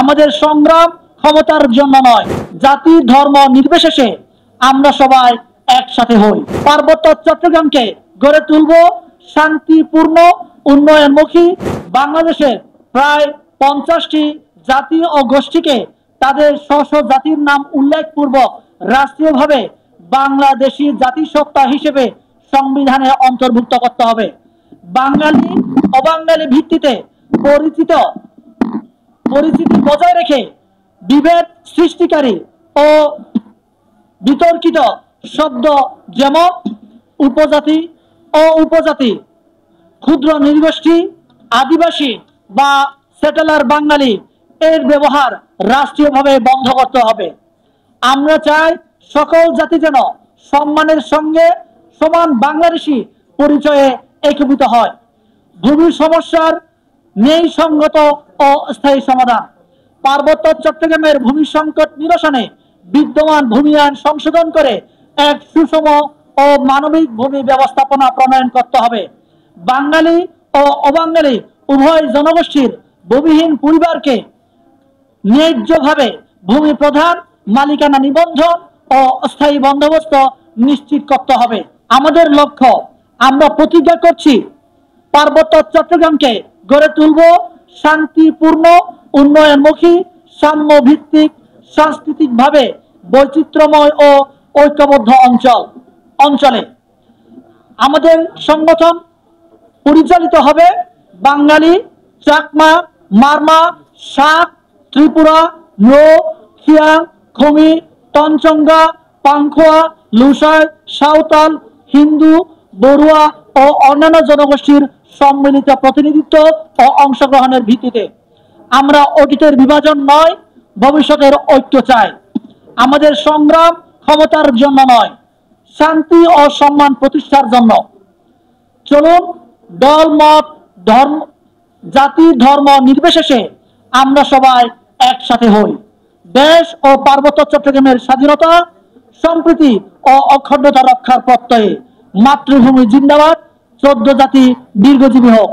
আমাদের সংগ্রাম ক্ষমতার জন্য নয়, জাতি ধর্ম নির্বিশেষে আমরা সবাই একসাথে হই। পার্বত্য চট্টগ্রামকে গড়ে তুলব শান্তিপূর্ণ উন্নয়নমুখী বাংলাদেশের প্রায় 50টি জাতি ও গোষ্ঠীকে তাদের স্ব জাতির নাম উল্লেখপূর্বক রাষ্ট্রীয়ভাবে বাংলাদেশি জাতিসত্তা হিসেবে সংবিধানে অন্তর্ভুক্ত করতে হবে। বাঙালি অবাঙালি ভিত্তিতে পরিচিতি বজায় রেখে বিভেদ সৃষ্টিকারী ও বিতর্কিত শব্দ যেমন উপজাতি ও উপজাতি, ক্ষুদ্র নৃগোষ্ঠী, আদিবাসী বা সেটেলার বাঙালি এর ব্যবহার রাষ্ট্রীয়ভাবে বন্ধ করতে হবে। আমরা চাই সকল জাতি যেন সম্মানের সঙ্গে সমান বাংলাদেশি পরিচয়ে একীভূত হয়। ভূমি সমস্যার নেই সংগত ও স্থায়ী সমাধান। পার্বত্য চট্টগ্রামের ভূমি সংকট নিরসনে বিদ্যমান ভূমি আইন সংশোধন করে এক সুষম ও মানবিক ভূমি ব্যবস্থাপনা প্রণয়ন করতে হবে। বাঙালি ও অবাঙালি উভয় জনগোষ্ঠীর ভূমিহীন পরিবারকে ন্যায্যভাবে ভূমি প্রদান, মালিকানা নিবন্ধন ও স্থায়ী বন্দোবস্ত নিশ্চিত করতে হবে। আমাদের লক্ষ্য, আমরা প্রতিজ্ঞা করছি, পার্বত্য চট্টগ্রামকে গড়ে তুলব শান্তিপূর্ণ উন্নয়নমুখী সাম্যভিত্তিক সাংস্কৃতিকভাবে বৈচিত্র্যময় ও ঐক্যবদ্ধ অঞ্চলে। আমাদের সংগঠন পরিচালিত হবে বাঙালি, চাকমা, মারমা, শাক, ত্রিপুরা, নো, খিয়াং, খমি, তঞ্চঙ্গা, পাংখোয়া, লুসাই, সাঁওতাল, হিন্দু, বড়ুয়া ও অন্যান্য জনগোষ্ঠীর সম্মিলিত প্রতিনিধিত্ব ও অংশগ্রহণের ভিত্তিতে। আমরা অতীতের বিভাজন নয়, ভবিষ্যতের ঐক্য চাই। আমাদের সংগ্রাম ক্ষমতার জন্য নয়, শান্তি ও সম্মান প্রতিষ্ঠার জন্য। চলুন দল মত জাতি ধর্ম নির্বিশেষে আমরা সবাই একসাথে হই। দেশ ও পার্বত্য চট্টগ্রামের স্বাধীনতা, সম্প্রীতি ও অখণ্ডতা রক্ষার প্রত্যয়ে। মাতৃভূমি জিন্দাবাদ। 14 জাতি দীর্ঘজীবী হোক।